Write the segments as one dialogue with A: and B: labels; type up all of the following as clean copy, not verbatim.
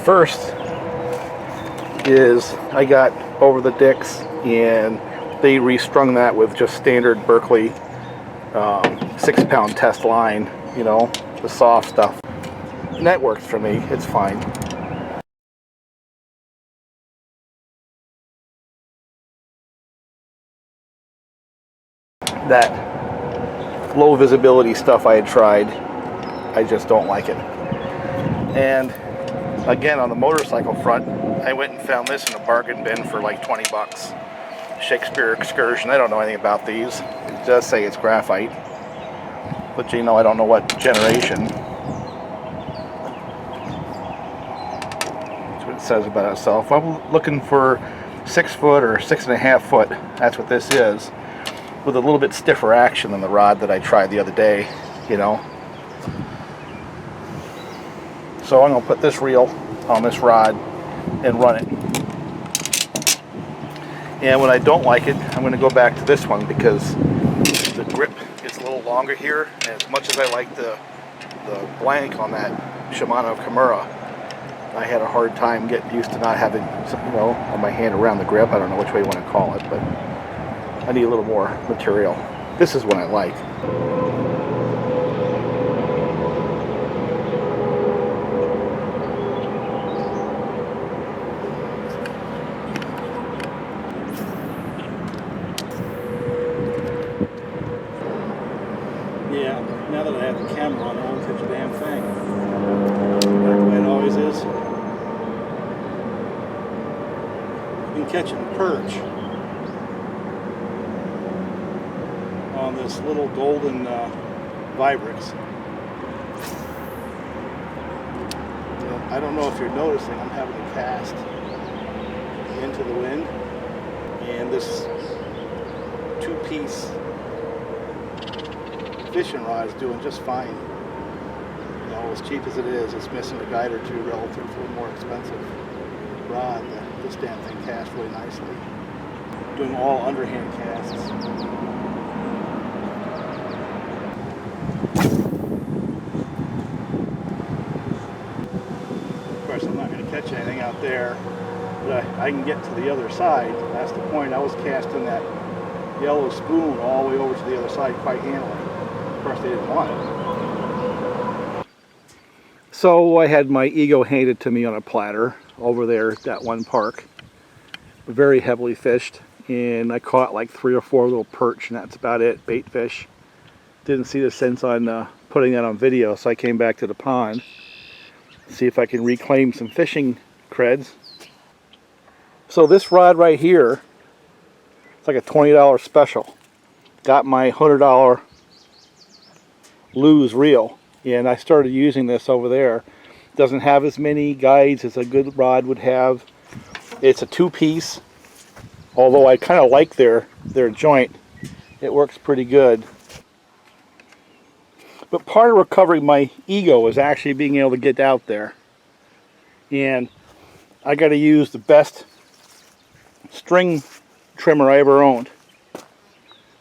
A: first is I got over the dicks, and they restrung that with just standard Berkeley 6-pound test line, you know, the soft stuff. And that works for me. It's fine. That low visibility stuff I had tried, I just don't like it. And again, on the motorcycle front, I went and found this in a bargain bin for like 20 bucks. Shakespeare Excursion. I don't know anything about these. It does say it's graphite, but you know, I don't know what generation. That's what it says about itself. I'm looking for 6 foot or 6.5 foot. That's what this is, with a little bit stiffer action than the rod that I tried the other day, you know. So I'm going to put this reel on this rod and run it. And when I don't like it, I'm going to go back to this one because the grip is a little longer here. And as much as I like the blank on that Shimano Kimura, I had a hard time getting used to not having, you know, my hand around the grip. I don't know which way you want to call it, but I need a little more material. This is what I like.
B: Yeah, now that I have the camera on, I won't catch a damn thing. Back the way it always is. I've been catching perch on this little golden Vibrix. I don't know if you're noticing, I'm having to cast into the wind, and this 2-piece fishing rod is doing just fine. You know, as cheap as it is, it's missing a guide or two relative to a more expensive rod. This damn thing casts really nicely. Doing all underhand casts. Of course, I'm not going to catch anything out there, but I can get to the other side. That's the point. I was casting that yellow spoon all the way over to the other side quite handily. Of course, they didn't want it.
A: So I had my ego handed to me on a platter over there at that one park. Very heavily fished, and I caught like 3 or 4 little perch, and that's about it. Bait fish. Didn't see the sense on putting that on video, so I came back to the pond. See if I can reclaim some fishing creds. So this rod right here, it's like a $20 special. Got my $100 Lose reel, and I started using this over there. Doesn't have as many guides as a good rod would have. It's a 2-piece, although I kind of like their joint. It works pretty good. But part of recovering my ego is actually being able to get out there, and I got to use the best string trimmer I ever owned,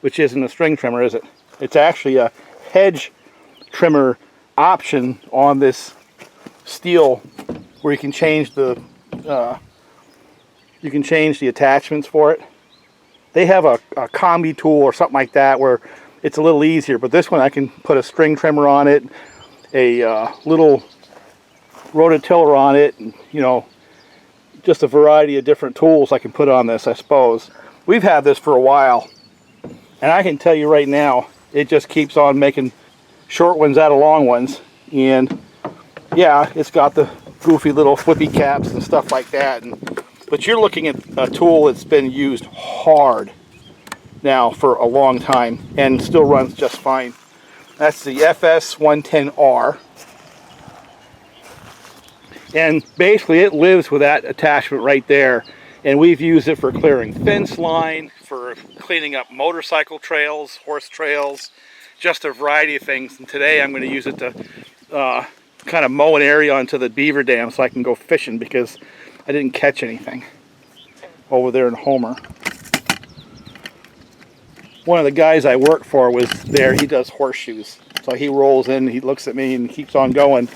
A: which isn't a string trimmer, is it? It's actually a hedge trimmer option on this steel, where you can change the attachments for it. They have a combi tool or something like that where it's a little easier, but this one I can put a string trimmer on it, a little rototiller on it, and, you know, just a variety of different tools I can put on this, I suppose. We've had this for a while, and I can tell you right now, it just keeps on making short ones out of long ones. And yeah, it's got the goofy little flippy caps and stuff like that, but you're looking at a tool that's been used hard now for a long time and still runs just fine. That's the FS110R, and basically it lives with that attachment right there, and we've used it for clearing fence line, for cleaning up motorcycle trails, horse trails, just a variety of things. And today I'm going to use it to kind of mow an area onto the beaver dam so I can go fishing, because I didn't catch anything over there in Homer. One of the guys I work for was there. He does horseshoes, so he rolls in, he looks at me and keeps on going.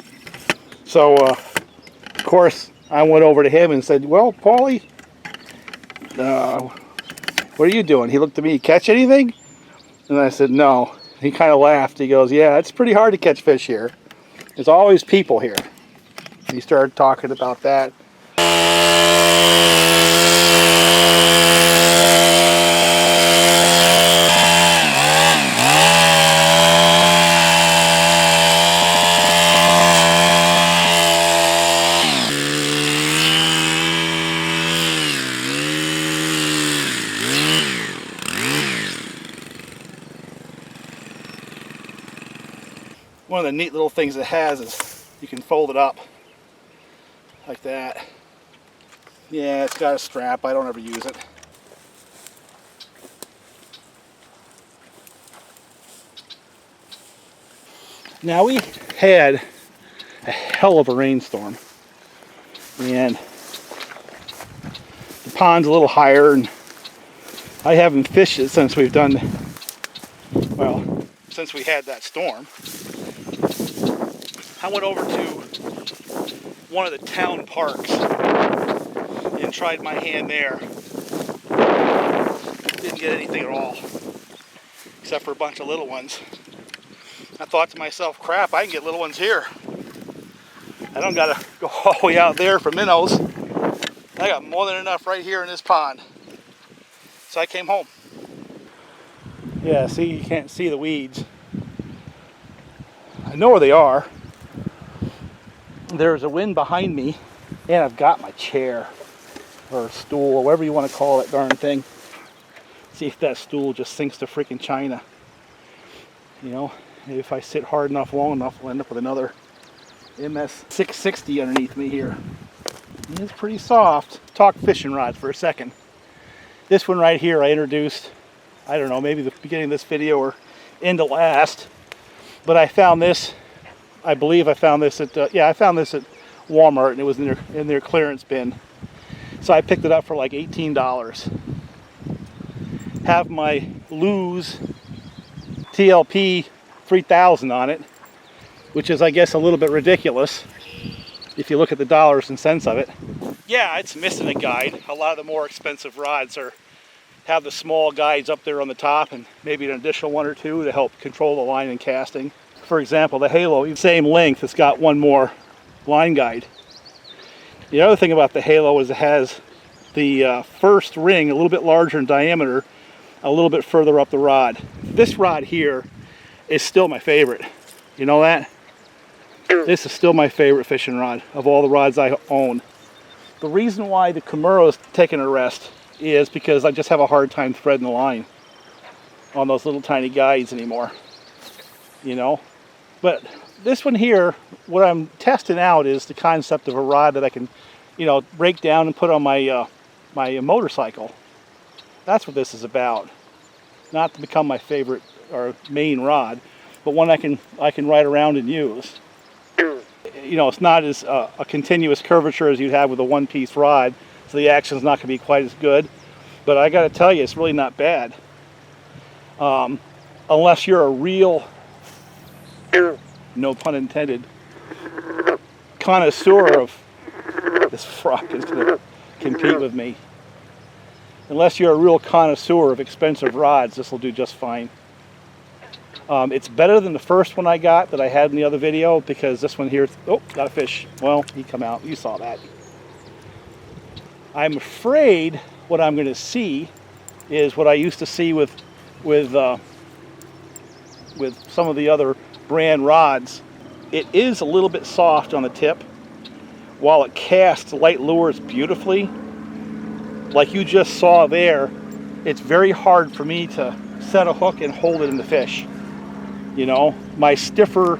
A: So of course I went over to him and said, well, Paulie, what are you doing? He looked at me, catch anything? And I said, no. He kind of laughed. He goes, yeah, it's pretty hard to catch fish here. There's always people here. He started talking about that. One of the neat little things it has is you can fold it up like that. Yeah, it's got a strap. I don't ever use it. Now we had a hell of a rainstorm, and the pond's a little higher, and I haven't fished it since we've done, well, since we had that storm. I went over to one of the town parks and tried my hand there. Didn't get anything at all, except for a bunch of little ones. I thought to myself, crap, I can get little ones here. I don't gotta go all the way out there for minnows. I got more than enough right here in this pond. So I came home. Yeah, see, you can't see the weeds. I know where they are. There's a wind behind me, and I've got my chair or stool, or whatever you want to call that darn thing. See if that stool just sinks to freaking China. You know, maybe if I sit hard enough, long enough, I'll end up with another MS 660 underneath me here. It's pretty soft. Talk fishing rods for a second. This one right here I introduced, I don't know, maybe the beginning of this video or into last, but I found this. I believe I found this at I found this at Walmart, and it was in their clearance bin. So I picked it up for like $18. Have my Lew's TLP 3000 on it, which is, I guess, a little bit ridiculous if you look at the dollars and cents of it. Yeah, it's missing a guide. A lot of the more expensive rods have the small guides up there on the top, and maybe an additional one or two to help control the line and casting. For example, the Halo, same length, it's got one more line guide. The other thing about the Halo is it has the first ring a little bit larger in diameter, a little bit further up the rod. This rod here is still my favorite. You know that? This is still my favorite fishing rod of all the rods I own. The reason why the Kimura's taking a rest is because I just have a hard time threading the line on those little tiny guides anymore. You know? But this one here, what I'm testing out is the concept of a rod that I can, you know, break down and put on my my motorcycle. That's what this is about. Not to become my favorite or main rod, but one I can ride around and use. You know, it's not as a continuous curvature as you'd have with a one-piece rod, so the action's not going to be quite as good. But I got to tell you, it's really not bad. Unless you're a real, no pun intended, connoisseur of, this frog is going to compete with me. Unless you're a real connoisseur of expensive rods, this will do just fine. It's better than the first one I got that I had in the other video, because this one here, oh, got a fish. Well, he come out, you saw that. I'm afraid what I'm going to see is what I used to see with some of the other brand rods. It is a little bit soft on the tip. While it casts light lures beautifully, like you just saw there, it's very hard for me to set a hook and hold it in the fish. You know, my stiffer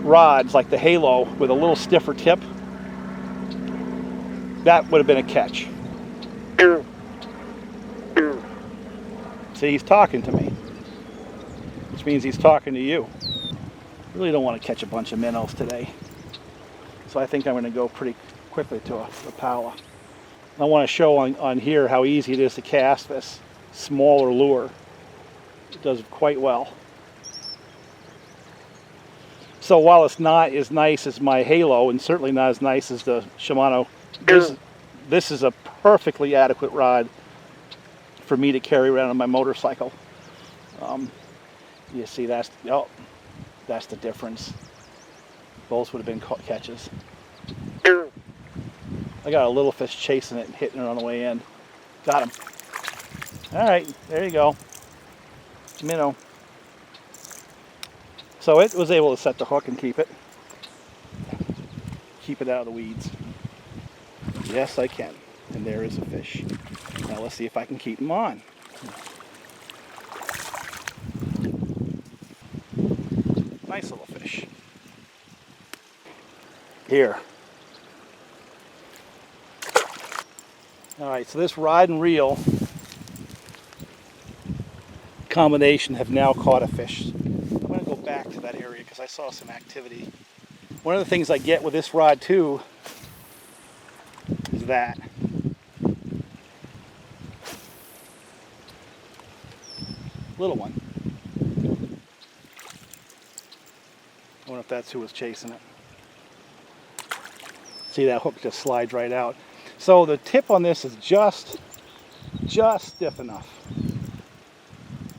A: rods, like the Halo with a little stiffer tip, that would have been a catch. See, he's talking to me, which means he's talking to you. Really don't want to catch a bunch of minnows today, so I think I'm going to go pretty quickly to a Pala. I want to show on here how easy it is to cast this smaller lure. It does quite well. So while it's not as nice as my Halo, and certainly not as nice as the Shimano, this is a perfectly adequate rod for me to carry around on my motorcycle. You see, that's the difference. Both would have been catches. I got a little fish chasing it and hitting it on the way in. Got him. All right, there you go. Minnow. So it was able to set the hook and keep it out of the weeds. Yes, I can. And there is a fish. Now let's see if I can keep him on. Nice little fish. Here. All right, so this rod and reel combination have now caught a fish. I'm going to go back to that area because I saw some activity. One of the things I get with this rod too is that. Little one. I wonder if that's who was chasing it. See, that hook just slides right out. So the tip on this is just stiff enough.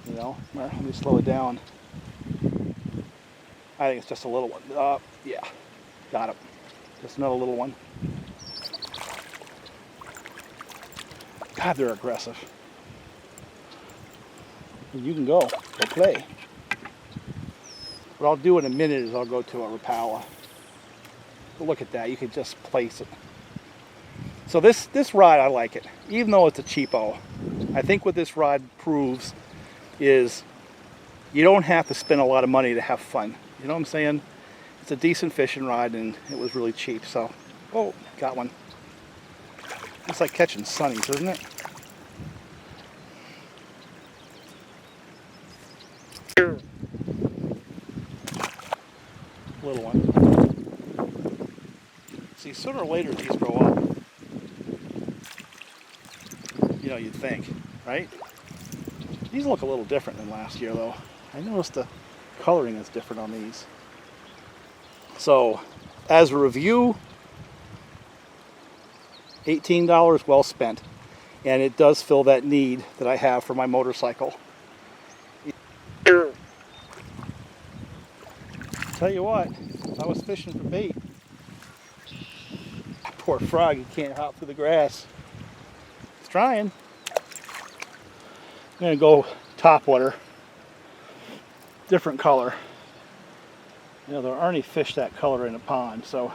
A: You know, let me slow it down. I think it's just a little one. Yeah, got it. Just another little one. God, they're aggressive. You can go play. What I'll do in a minute is I'll go to a Rapala. But look at that, you can just place it. So this rod, I like it, even though it's a cheapo. I think what this rod proves is you don't have to spend a lot of money to have fun. You know what I'm saying? It's a decent fishing rod and it was really cheap. So, oh, got one. It's like catching sunnies, isn't it? Little one. See, sooner or later these grow up. You know, you'd think, right? These look a little different than last year, though. I noticed the coloring is different on these. So, as a review, $18 well spent. And it does fill that need that I have for my motorcycle. Tell you what, I was fishing for bait. Poor frog, he can't hop through the grass. He's trying. I'm gonna go topwater. Different color. You know, there aren't any fish that color in a pond, so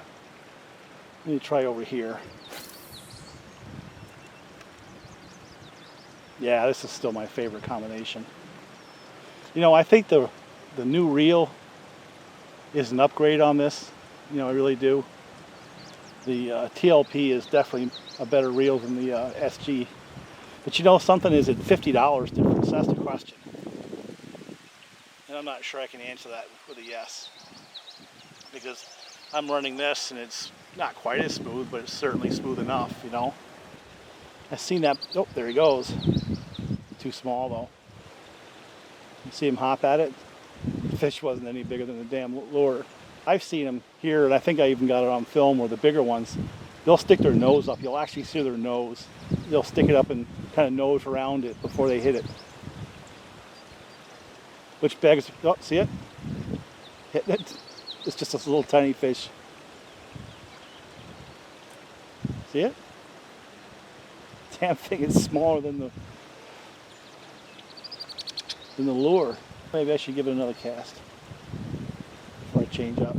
A: let me try over here. Yeah, this is still my favorite combination. You know, I think the new reel is an upgrade on this. You know, I really do. The TLP is definitely a better reel than the SG. But you know, something is at $50 difference. That's the question. And I'm not sure I can answer that with a yes. Because I'm running this and it's not quite as smooth, but it's certainly smooth enough, you know. I've seen that. Oh, there he goes. Too small though. You see him hop at it? The fish wasn't any bigger than the damn lure. I've seen them here, and I think I even got it on film where the bigger ones, they'll stick their nose up. You'll actually see their nose. They'll stick it up and kind of nose around it before they hit it. Which begs, oh, see it? Hitting it. It's just this little tiny fish. See it? Damn thing is smaller than the lure. Maybe I should give it another cast before I change up.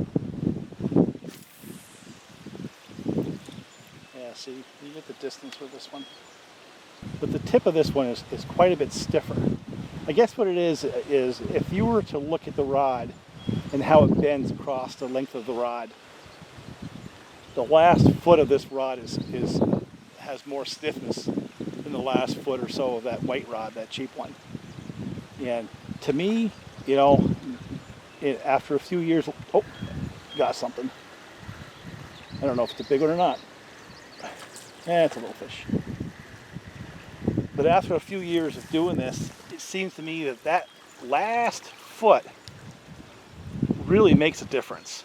A: Yeah, see, you get the distance with this one. But the tip of this one is quite a bit stiffer. I guess what it is if you were to look at the rod and how it bends across the length of the rod, the last foot of this rod has more stiffness than the last foot or so of that white rod, that cheap one. And to me, you know, after a few years, oh, got something. I don't know if it's a big one or not. It's a little fish. But after a few years of doing this, it seems to me that last foot really makes a difference,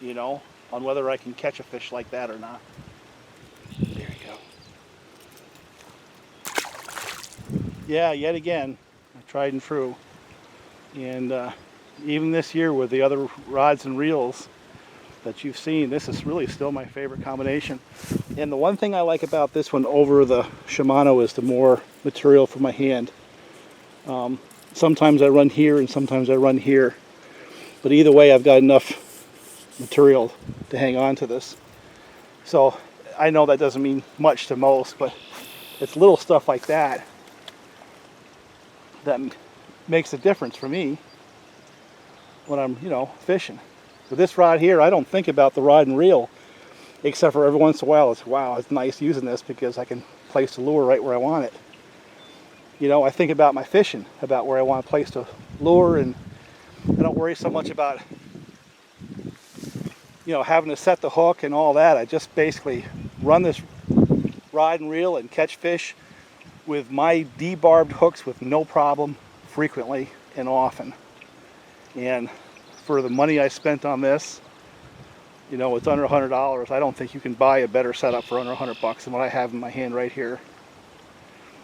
A: you know, on whether I can catch a fish like that or not. There you go. Yeah, yet again, tried and true. And even this year with the other rods and reels that you've seen, this is really still my favorite combination. And the one thing I like about this one over the Shimano is the more material for my hand. Sometimes I run here and sometimes I run here, but either way I've got enough material to hang on to this. So I know that doesn't mean much to most, but it's little stuff like that that makes a difference for me when I'm, you know, fishing. With this rod here, I don't think about the rod and reel, except for every once in a while it's, wow, it's nice using this because I can place the lure right where I want it. You know, I think about my fishing, about where I want to place the lure, and I don't worry so much about, you know, having to set the hook and all that. I just basically run this rod and reel and catch fish with my debarbed hooks with no problem, frequently and often. And for the money I spent on this, you know, it's under $100. I don't think you can buy a better setup for under $100 than what I have in my hand right here.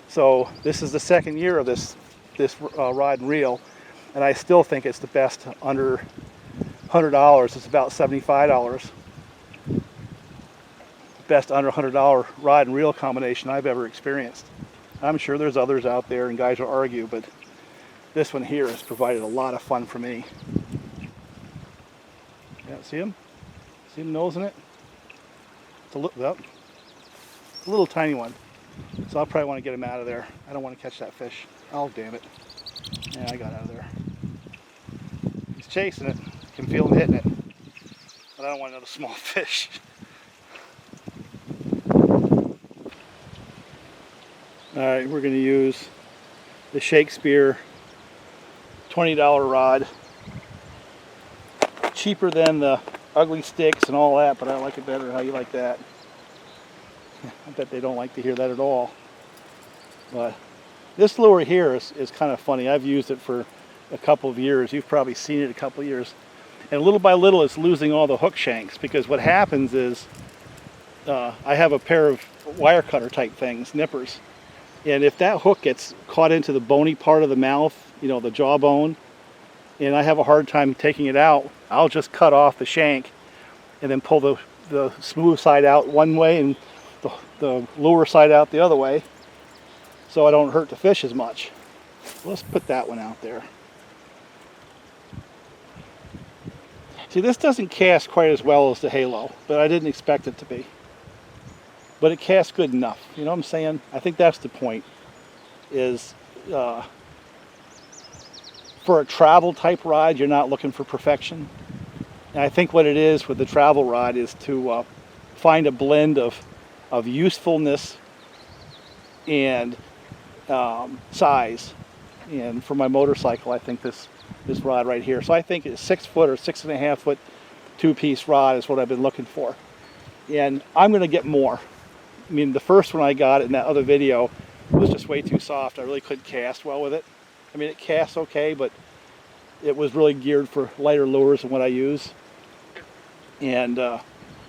A: So this is the second year of this rod and reel, and I still think it's the best under $100. It's about $75. Best under $100 rod and reel combination I've ever experienced. I'm sure there's others out there and guys will argue, but this one here has provided a lot of fun for me. Yeah, see him? See him nosing it? It's a little tiny one. So I'll probably want to get him out of there. I don't want to catch that fish. Oh, damn it. Yeah, I got out of there. He's chasing it. I can feel him hitting it. But I don't want another small fish. Alright, we're going to use the Shakespeare $20 rod. Cheaper than the ugly sticks and all that, but I like it better. How you like that? I bet they don't like to hear that at all. But this lure here is kind of funny. I've used it for a couple of years. You've probably seen it a couple of years. And little by little it's losing all the hook shanks, because what happens is I have a pair of wire cutter type things, nippers. And if that hook gets caught into the bony part of the mouth, you know, the jawbone, and I have a hard time taking it out, I'll just cut off the shank and then pull the smooth side out one way and the lure side out the other way, so I don't hurt the fish as much. Let's put that one out there. See, this doesn't cast quite as well as the Halo, but I didn't expect it to be. But it casts good enough, you know what I'm saying? I think that's the point, is for a travel type rod, you're not looking for perfection. And I think what it is with the travel rod is to find a blend of usefulness and size. And for my motorcycle, I think this rod right here. So I think it's 6 foot or 6.5 foot 2-piece rod is what I've been looking for. And I'm going to get more. I mean, the first one I got in that other video was just way too soft. I really couldn't cast well with it. I mean, it casts okay, but it was really geared for lighter lures than what I use. And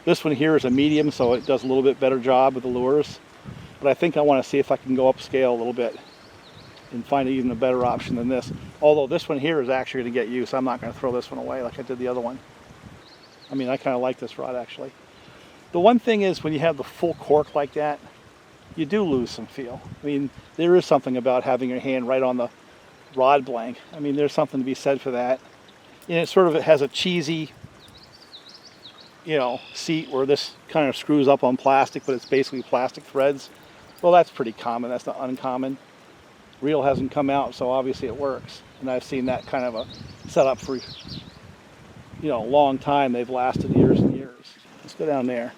A: this one here is a medium, so it does a little bit better job with the lures. But I think I want to see if I can go upscale a little bit and find even a better option than this. Although this one here is actually going to get use. I'm not going to throw this one away like I did the other one. I mean, I kind of like this rod actually. The one thing is, when you have the full cork like that, you do lose some feel. I mean, there is something about having your hand right on the rod blank. I mean, there's something to be said for that. And it sort of has a cheesy, you know, seat where this kind of screws up on plastic, but it's basically plastic threads. Well, that's pretty common. That's not uncommon. Reel hasn't come out, so obviously it works. And I've seen that kind of a setup for, you know, a long time. They've lasted years and years. Let's go down there.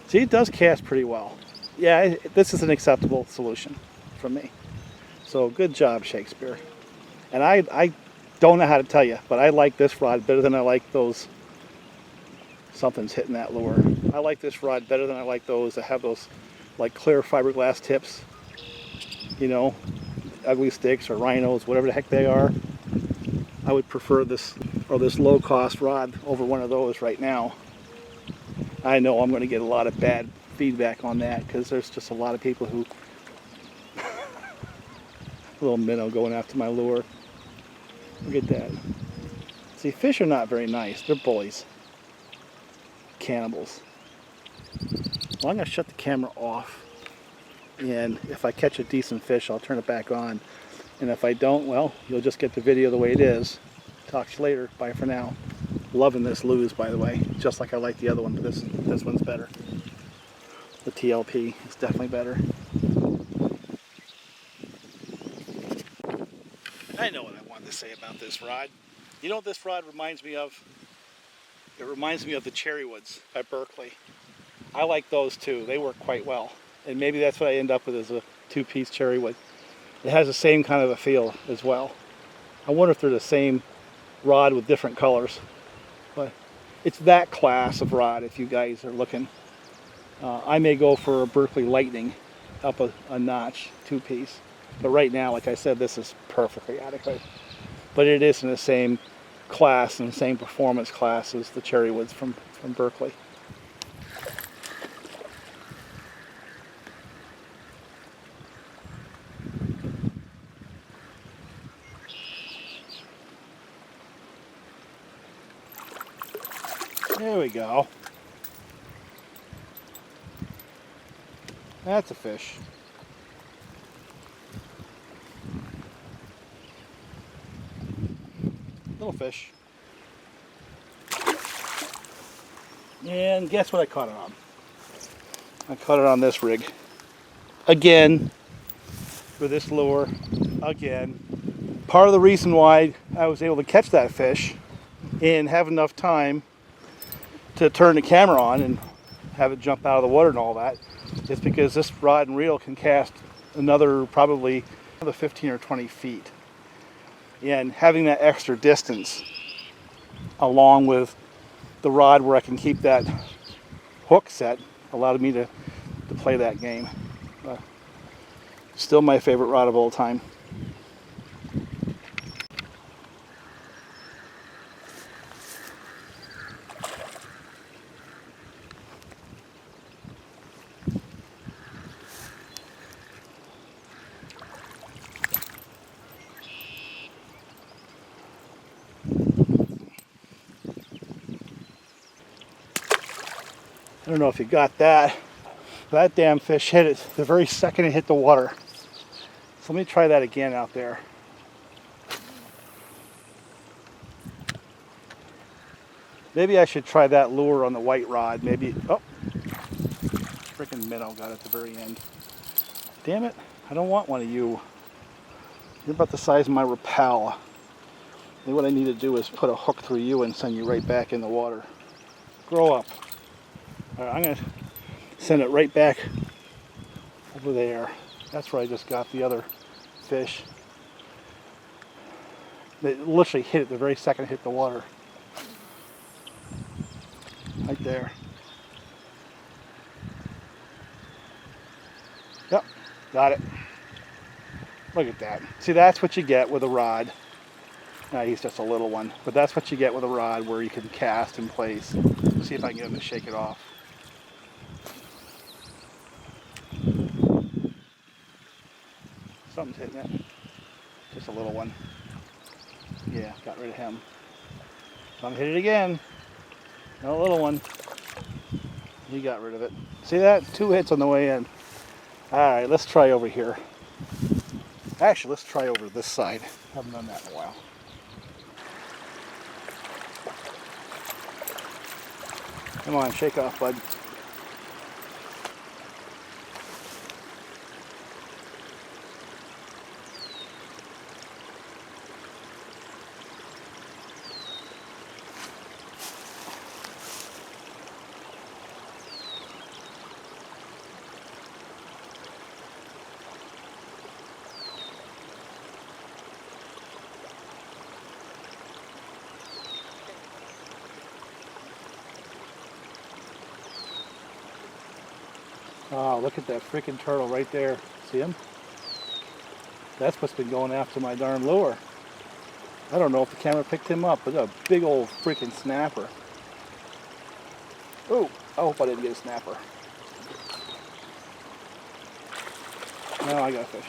A: See, it does cast pretty well. Yeah, this is an acceptable solution from me. So good job, Shakespeare. And I don't know how to tell you, but I like this rod better than I like those. Something's hitting that lure. I like this rod better than I like those that have those like clear fiberglass tips. You know, ugly sticks or rhinos, whatever the heck they are. I would prefer this or this low-cost rod over one of those right now. I know I'm going to get a lot of bad feedback on that because there's just a lot of people who little minnow going after my lure. Look at that. See, fish are not very nice. They're bullies. Cannibals. Well, I'm going to shut the camera off. And if I catch a decent fish, I'll turn it back on. And if I don't, well, you'll just get the video the way it is. Talk to you later. Bye for now. Loving this lose, by the way. Just like I like the other one, but this one's better. The TLP is definitely better. I know what I wanted to say about this rod. You know what this rod reminds me of? It reminds me of the Cherrywoods by Berkeley. I like those too. They work quite well. And maybe that's what I end up with is a two-piece Cherrywood. It has the same kind of a feel as well. I wonder if they're the same rod with different colors. But it's that class of rod if you guys are looking. I may go for a Berkeley Lightning up a notch, two-piece. But right now, like I said, this is perfectly adequate. But it is in the same class and the same performance class as the Cherrywoods from Berkeley. There we go. That's a fish. Little fish. And guess what I caught it on? I caught it on this rig. Again, for this lure. Again. Part of the reason why I was able to catch that fish and have enough time to turn the camera on and have it jump out of the water and all that is because this rod and reel can cast probably another 15 or 20 feet. And having that extra distance along with the rod where I can keep that hook set allowed me to play that game. Still my favorite rod of all time. I don't know if you got that. That damn fish hit it the very second it hit the water. So let me try that again out there. Maybe I should try that lure on the white rod. Maybe, oh, freaking minnow got it at the very end. Damn it, I don't want one of you. You're about the size of my rappel. Maybe what I need to do is put a hook through you and send you right back in the water. Grow up. All right, I'm gonna send it right back over there. That's where I just got the other fish. It literally hit it the very second it hit the water. Right there. Yep, got it. Look at that. See, that's what you get with a rod. Nah, he's just a little one, but that's what you get with a rod where you can cast in place. Let's see if I can get him to shake it off. Something's hitting it. Just a little one. Yeah, got rid of him. So I'm gonna hit it again. No little one. He got rid of it. See that? 2 hits on the way in. Alright, let's try over here. Actually, let's try over this side. Haven't done that in a while. Come on, shake off, bud. Oh, look at that freaking turtle right there. See him? That's what's been going after my darn lure. I don't know if the camera picked him up, but a big old freaking snapper. Oh, I hope I didn't get a snapper. No, I got a fish.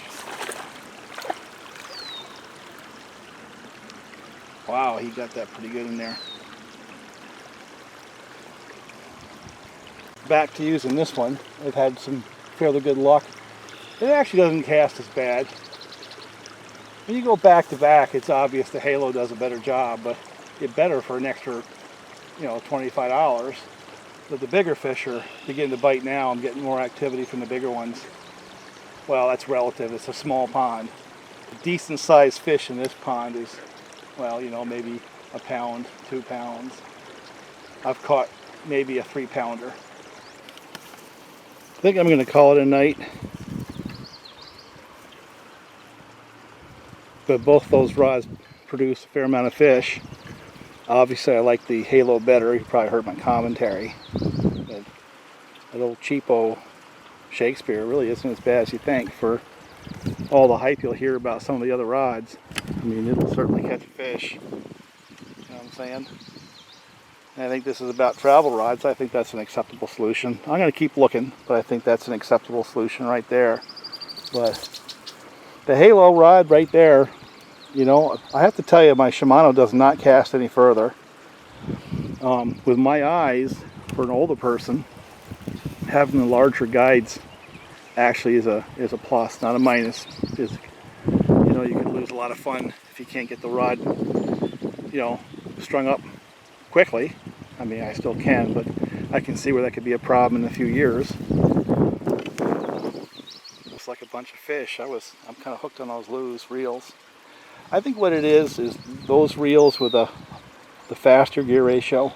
A: Wow, he got that pretty good in there. Back to using this one. I've had some fairly good luck. It actually doesn't cast as bad. When you go back to back, it's obvious the Halo does a better job, but it's better for an extra, $25. But the bigger fish are beginning to bite now. I'm getting more activity from the bigger ones. Well, that's relative. It's a small pond. A decent sized fish in this pond is, well, maybe a pound, 2 pounds. I've caught maybe a 3-pounder. I think I'm going to call it a night. But both those rods produce a fair amount of fish. Obviously, I like the Halo better. You probably heard my commentary. But that old cheapo Shakespeare really isn't as bad as you think for all the hype you'll hear about some of the other rods. I mean, it'll certainly catch a fish. You know what I'm saying? And I think this is about travel rods. I think that's an acceptable solution. I'm going to keep looking, but I think that's an acceptable solution right there. But the Halo rod right there, I have to tell you, my Shimano does not cast any further. With my eyes, for an older person, having the larger guides actually is a plus, not a minus. Because you can lose a lot of fun if you can't get the rod, strung up quickly. I mean, I still can, but I can see where that could be a problem in a few years. Looks like a bunch of fish. I'm kind of hooked on those loose reels. I think what it is those reels with the faster gear ratio,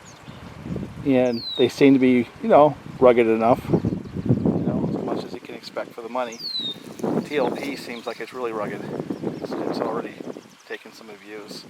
A: and they seem to be, rugged enough, as much as you can expect for the money. TLP seems like it's really rugged. It's already taken some abuse.